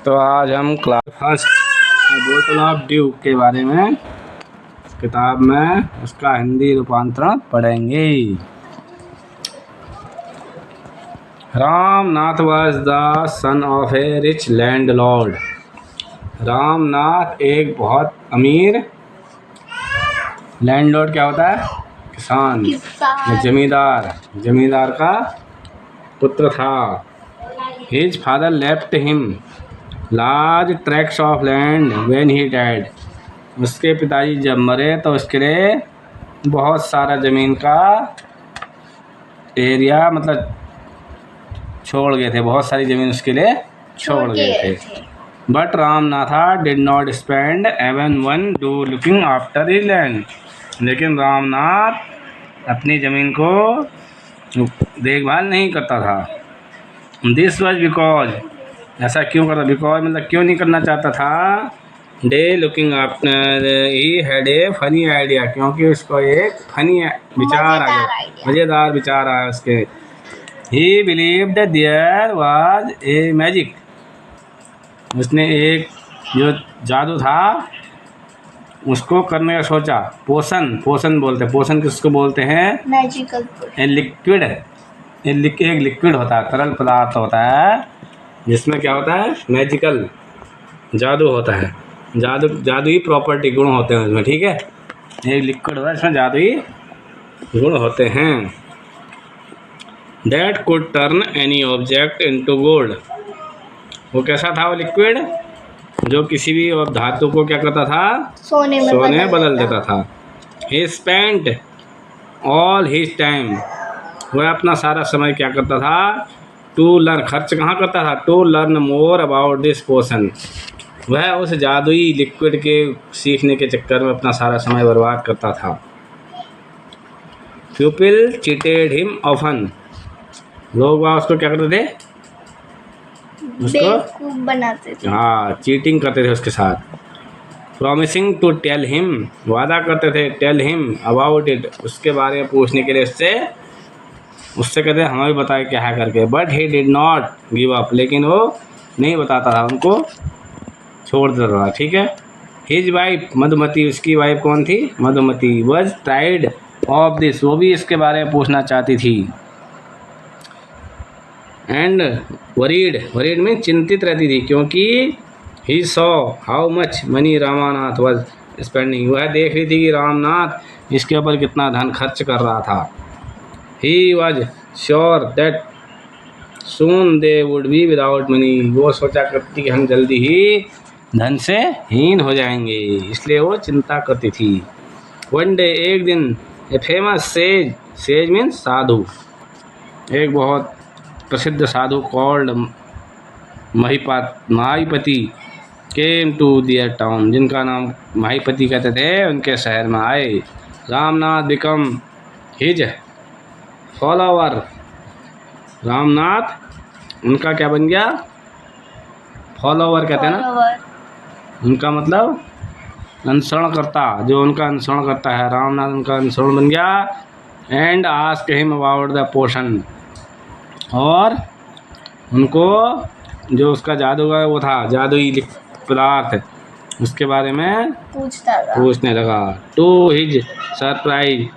तो आज हम क्लास फर्स्ट बोतल ऑफ ड्यू के बारे में किताब में उसका हिंदी रूपांतरण पढ़ेंगे। Ramnath was the son of A rich landlord. Ramnath एक बहुत अमीर लैंडलॉर्ड क्या होता है? किसान या जमींदार का पुत्र था। His father left him large tracts of land when he died. उसके पिताजी जब मरे तो उसके लिए बहुत सारा ज़मीन का एरिया मतलब छोड़ गए थे, बहुत सारी ज़मीन उसके लिए छोड़ गए थे। But Ramnatha did not spend even one do looking after his land. लेकिन रामनाथ अपनी ज़मीन को देखभाल नहीं करता था। दिस वॉज बिकॉज, ऐसा क्यों करता? बिकॉज मतलब क्यों नहीं करना चाहता था? Day looking after he had a funny idea, क्योंकि उसको एक फनी विचार आ गया, मज़ेदार विचार आया उसके। He believed there was a magic. उसने एक जो जादू था उसको करने का सोचा। पोशन बोलते हैं। पोशन किसको बोलते हैं? Magical liquid. एक लिक्विड होता है, तरल पदार्थ होता है जिसमें क्या होता है? मैजिकल जादू होता है। जादुई प्रॉपर्टी गुण होते हैं उसमें, ठीक है। एक लिक्विड होता है इसमें जादुई गुण होते हैं। That could turn any object into gold. वो कैसा था वो लिक्विड? जो किसी भी धातु को क्या करता था? सोने में बदल देता था। ही स्पेंट ऑल हिज टाइम। वह अपना सारा समय क्या करता था? टू लर्न, खर्च कहाँ करता था? To learn more about this potion. वह उस जादुई लिक्विड के सीखने के चक्कर में अपना सारा समय बर्बाद करता था। People cheated him often. लोग वह उसको क्या करते थे? बेवकूफ बनाते थे। हाँ, चीटिंग करते थे उसके साथ। प्रॉमिसिंग टू टेल हिम, वादा करते थे टेल हिम अबाउट इट, उसके बारे में पूछने के लिए उससे कहते हमें भी बताए क्या है करके। But he did not give up, लेकिन वो नहीं बताता था, उनको छोड़ देता था, ठीक है। हिज वाइफ मधुमती, उसकी वाइफ कौन थी? मधुमती। वॉज टाइड ऑफ दिस, वो भी इसके बारे में पूछना चाहती थी। एंड वरीड में चिंतित रहती थी, क्योंकि he saw how much money Ramnath was spending. वह देख रही थी कि रामनाथ इसके ऊपर कितना धन खर्च कर रहा था। He was sure that soon they would be without money. वो सोचा करती कि हम जल्दी ही धन से हीन हो जाएंगे, इसलिए वो चिंता करती थी। वन डे, एक दिन, ए फेमस सेज मीन्स साधु, एक बहुत प्रसिद्ध साधु called Mahipati came to their town, जिनका नाम माहीपति कहते थे, उनके शहर में आए। Ramnath became his follower. Ramnath उनका क्या बन गया? फॉलोवर कहते हैं ना, उनका मतलब अनुसरण करता, जो उनका अनुसरण करता है। रामनाथ उनका अनुसरण बन गया। And ask him about the potion, और उनको जो उसका जादू का वो था, जादुई पदार्थ, उसके बारे में पूछने लगा। To his surprise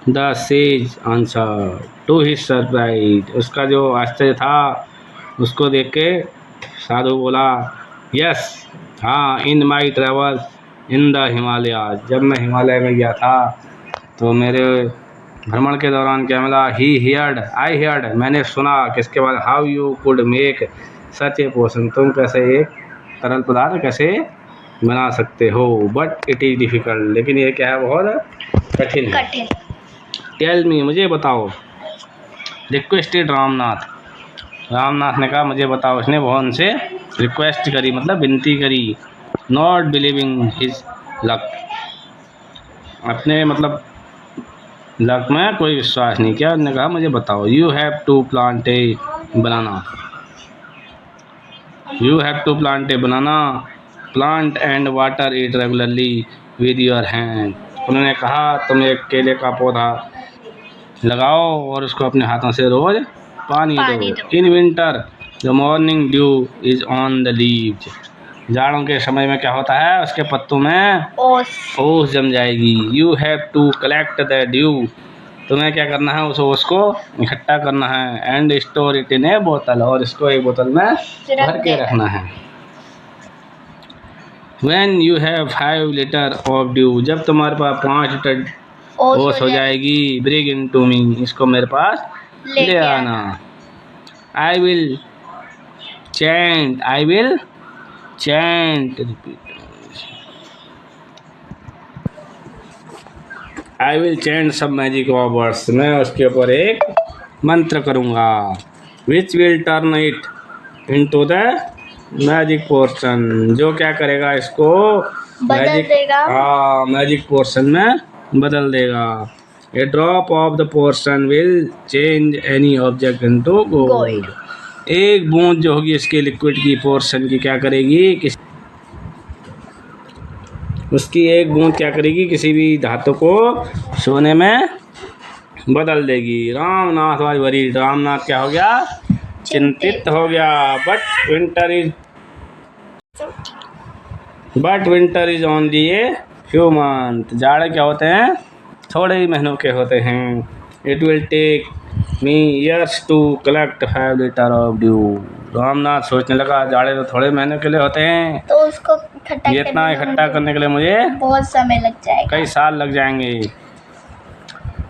the sage answer, to his surprise, उसका जो आश्चर्य था उसको देख के साधु बोला, यस, हाँ, in my travel in the Himalaya, जब मैं हिमालय में गया था तो मेरे भ्रमण के दौरान क्या मिला? आई हियर्ड, मैंने सुना किसके बाद? How you could make such a potion, तुम कैसे एक तरल पदार्थ कैसे बना सकते हो। बट इट इज़ डिफ़िकल्ट, लेकिन ये क्या है? बहुत कठिन है। टेल मी, मुझे बताओ। रिक्वेस्टेड रामनाथ ने कहा मुझे बताओ। उसने बहुत उनसे रिक्वेस्ट करी, मतलब विनती करी। नॉट बिलीविंग हिज लक, अपने मतलब लक में कोई विश्वास नहीं किया। उन्होंने कहा मुझे बताओ। You have to plant a banana, plant and water it regularly with your hand. उन्होंने कहा तुम एक केले का पौधा लगाओ और उसको अपने हाथों से रोज़ पानी दो। In winter, the morning dew is on the leaves. जाड़ों के समय में क्या होता है, उसके पत्तों में ओस ओस जम जाएगी। You have to collect the dew. तुम्हें क्या करना है, उस ओस को इकट्ठा करना है। एंड स्टोर इट इन ए बोतल, और इसको एक बोतल में भर के रखना है। When you have 5 litre of due, जब तुम्हारे पास 5 लीटर ओस हो जाएगी, ब्रिंग इन टू मी, इसको मेरे पास ले आना। I will chant, I will chant, I will chant सब मैजिक वर्ड्स, मैं उसके ऊपर एक मंत्र करूँगा। Which will turn it into the magic portion, जो क्या करेगा, इसको बदल देगा। हाँ, मैजिक पोर्शन में बदल देगा। A drop of the potion will change any object into gold. एक बूंद जो होगी इसके लिक्विड की पोर्शन की क्या करेगी, उसकी एक बूंद क्या करेगी, किसी भी धातु को सोने में बदल देगी। रामनाथ वाज वरीड, रामनाथ क्या हो गया, चिंतित हो गया। But winter is only a few month, जाड़े क्या होते हैं, थोड़े ही महीनों के होते हैं। It will take me years to collect 5 litre of dew. Ramnath सोचने लगा, जाड़े तो थोड़े महीनों के लिए होते हैं, तो उसको इतना इकट्ठा करने के लिए मुझे बहुत समय लग जाएगा, कई साल लग जाएंगे।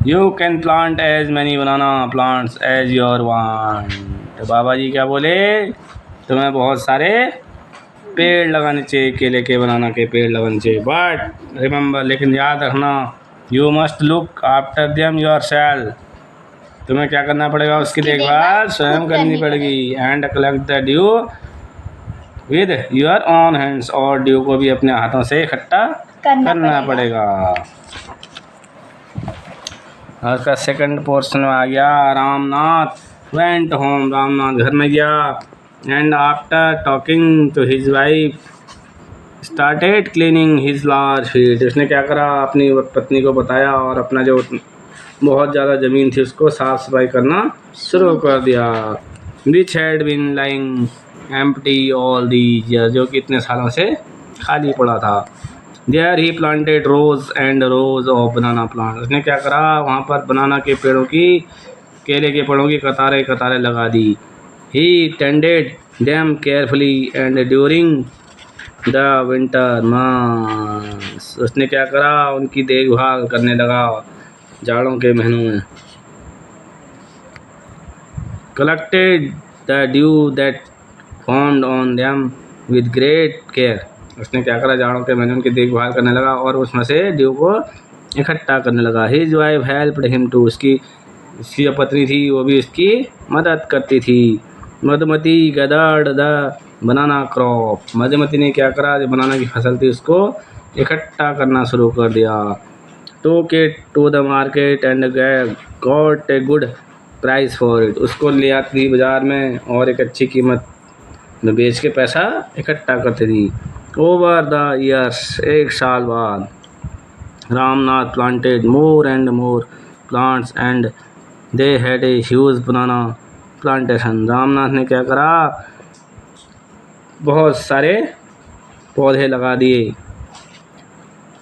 You can plant as many banana plants as your want. तो बाबा जी क्या बोले, तुम्हें बहुत सारे पेड़ लगाने चाहिए, केले के बनाना के पेड़ लगाने चाहिए। बट रिमेंबर, लेकिन याद रखना, you must look after them your self, तुम्हें क्या करना पड़ेगा, उसकी देखभाल स्वयं करनी पड़ेगी। And collect the due with your own hands, और ड्यू को भी अपने हाथों से इकट्ठा करना पड़ेगा। और उसका सेकंड पोर्शन में आ गया, रामनाथ वेंट होम, रामनाथ घर में गया। And after talking to his wife started cleaning his large field, उसने क्या करा, अपनी पत्नी को बताया और अपना जो बहुत ज़्यादा ज़मीन थी उसको साफ़ सफाई करना शुरू कर दिया। Which had been lying empty all these years, जो कि इतने सालों से खाली पड़ा था। There he planted rows and rows of banana plant, उसने क्या करा, वहाँ पर बनाना के पेड़ों की, केले के पेड़ों की कतारें कतारें लगा दी। He tended them carefully and during the winter months, उसने क्या करा, उनकी देखभाल करने लगा जाड़ों के महीनों में। Collected the due that found on them with great care, उसने क्या करा, जाड़ों के महीनों की देखभाल करने लगा और उसमें से ड्यू को इकट्ठा करने लगा। His wife helped him to, उसकी जो पत्नी थी वो भी इसकी मदद करती थी। Madhumati gathered the banana crop, Madhumati ने क्या करा, जो बनाना की फसल थी उसको इकट्ठा करना शुरू कर दिया। Took it to the market and got a good price for it, उसको ले आती थी बाज़ार में और एक अच्छी कीमत में बेच के पैसा इकट्ठा करती थी। ओवर द ईयर्स, एक साल बाद, Ramnath planted more and more plants and they had a huge banana plantation, Ramnath ने क्या करा, बहुत सारे पौधे लगा दिए।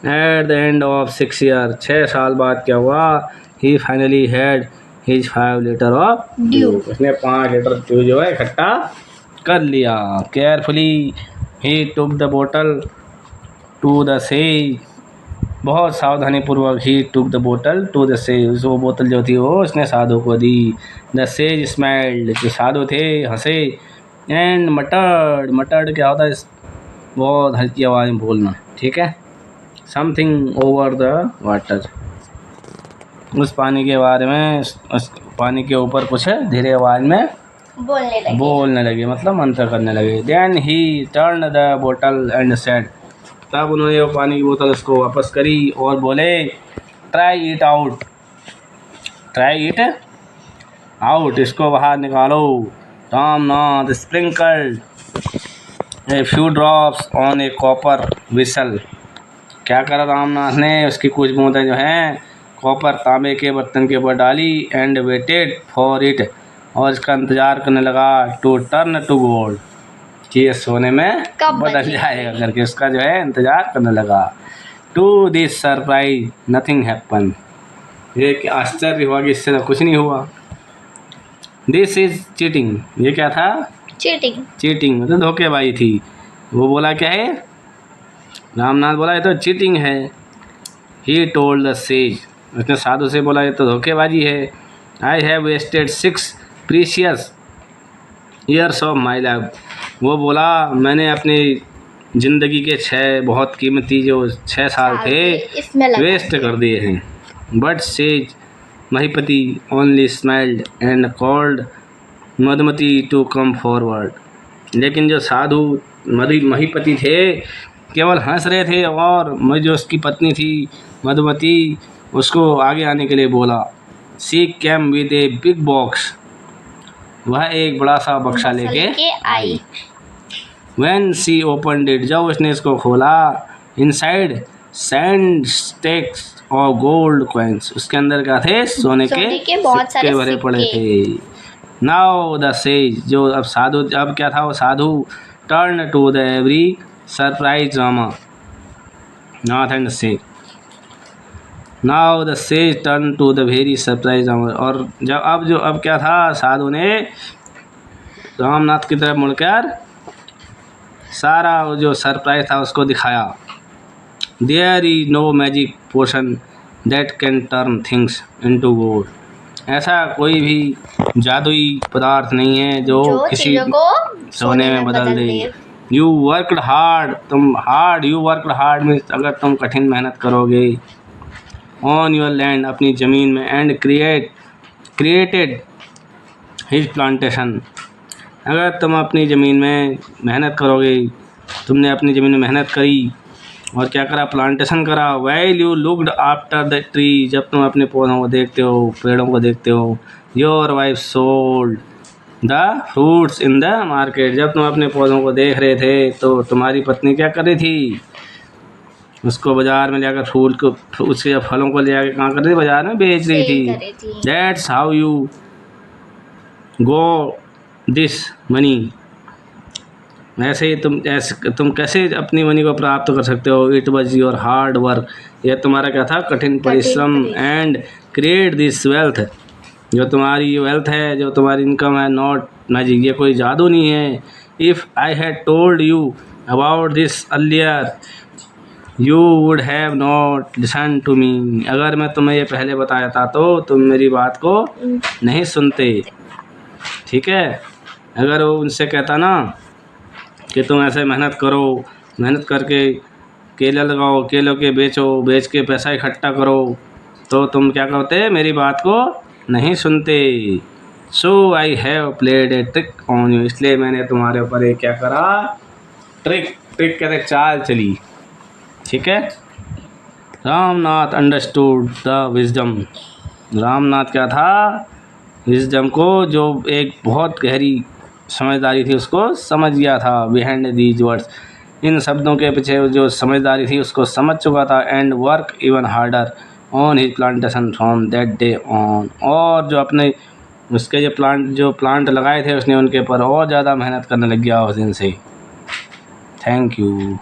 At the end of 6 year, 6 साल बाद क्या हुआ, he finally had his 5 litre of dew, उसने 5 लीटर ड्यू जो है इकट्ठा कर लिया। Carefully he took the bottle to the sage, बहुत सावधानी पूर्वक he took the bottle to the से, वो बोतल जो थी वो उसने साधु को दी। द सेज स्माइल्ड, जो साधु थे हंसे। एंड मटर्ड, मटर्ड क्या होता है, बहुत हल्की आवाज़ में बोलना, ठीक है। समथिंग ओवर द वाटर, उस पानी के बारे में, उस पानी के ऊपर कुछ धीरे आवाज़ में बोलने लगे, मतलब मंत्र करने लगे। देन ही टर्न द बोतल एंड सेड, तब उन्होंने वो पानी की बोतल उसको वापस करी और बोले, try it out, try it out, इसको बाहर निकालो। Ramnath sprinkled a few drops on A copper whistle, क्या करा रामनाथ ने, उसकी कुछ बूंदें जो हैं कॉपर तांबे के बर्तन के ऊपर डाली। एंड वेटेड फॉर इट और इसका इंतज़ार करने लगा टू टर्न टू गोल्ड, कि ये सोने में कब बदल बनेगा? जाएगा करके उसका जो है इंतज़ार करने लगा। To this surprise nothing happen, ये क्या आश्चर्य हुआ कि इससे कुछ नहीं हुआ। दिस इज चीटिंग, ये क्या था? चीटिंग। चीटिंग मतलब धोखेबाजी थी। वो बोला क्या है? रामनाथ बोला ये तो चीटिंग है। ही टोल्ड द सेज, उसने साधु से बोला ये तो धोखेबाजी है। I have wasted 6 precious years of my life, वो बोला मैंने अपनी ज़िंदगी के 6 बहुत कीमती जो 6 साल थे इसमें लगा वेस्ट कर दिए हैं। But sage Mahipati only smiled and called Madhumati to come forward, लेकिन जो साधु महीपति थे केवल हंस रहे थे और जो उसकी पत्नी थी मधुमती उसको आगे आने के लिए बोला। She came with a big box, वह एक बड़ा सा बक्सा लेके आई। When she opened it, जब उसने इसको खोला, inside sand sticks और gold coins, उसके अंदर क्या थे? सोने के बहुत सारे सिक्के भरे पड़े थे। Now the sage, जो अब साधु, अब क्या था वो साधु, turn to the every surprise Rama, Nath and sage. Now the sage turned to the very surprise Rama, और जब अब क्या था? साधु ने रामनाथ की तरफ मुड़कर सारा वो जो सरप्राइज था उसको दिखाया। There is no magic potion that can turn things into gold, ऐसा कोई भी जादुई पदार्थ नहीं है जो किसी को सोने में बदल दे। You worked hard, you worked hard means अगर तुम कठिन मेहनत करोगे, ऑन योर लैंड अपनी ज़मीन में, एंड क्रिएटेड हिज प्लांटेशन, अगर तुम अपनी ज़मीन में मेहनत करोगे, तुमने अपनी ज़मीन में मेहनत करी और क्या करा? प्लांटेशन करा। While you looked after the tree, जब तुम अपने पौधों को देखते हो, पेड़ों को देखते हो। Your wife sold the fruits in the market, जब तुम अपने पौधों को देख रहे थे तो तुम्हारी पत्नी क्या कर रही थी? उसको बाज़ार में जाकर फूल को, उसके फलों को ले जाकर कहाँ कर रही थी? बाज़ार में बेच रही थी। That's how you go this money, ऐसे ही तुम कैसे अपनी मनी को प्राप्त कर सकते हो? It was your hard work, यह तुम्हारा क्या था? कठिन परिश्रम। एंड क्रिएट दिस वेल्थ, जो तुम्हारी वेल्थ है, जो तुम्हारी इनकम है, नॉट मैजिक, ये कोई जादू नहीं है। If I had told you about this earlier you would have not listen to me, अगर मैं तुम्हें ये पहले बताया था तो तुम मेरी बात को नहीं सुनते। ठीक है, अगर वो उनसे कहता ना कि तुम ऐसे मेहनत करो, मेहनत करके केला लगाओ, केलों के बेचो, बेच के पैसा इकट्ठा करो, तो तुम क्या करते? मेरी बात को नहीं सुनते। So I have played a trick on you, इसलिए मैंने तुम्हारे ऊपर एक क्या करा? ट्रिक कहते चाल चली। ठीक है। Ramnath understood the wisdom, Ramnath क्या था? विजडम को, जो एक बहुत गहरी समझदारी थी उसको समझ गया था। बिहाइंड दीज वर्ड्स, इन शब्दों के पीछे जो समझदारी थी उसको समझ चुका था। And work even harder on his plantation from that day on, और जो अपने उसके जो प्लांट लगाए थे उसने उनके ऊपर और ज़्यादा मेहनत करने लग गया उस दिन से। Thank you.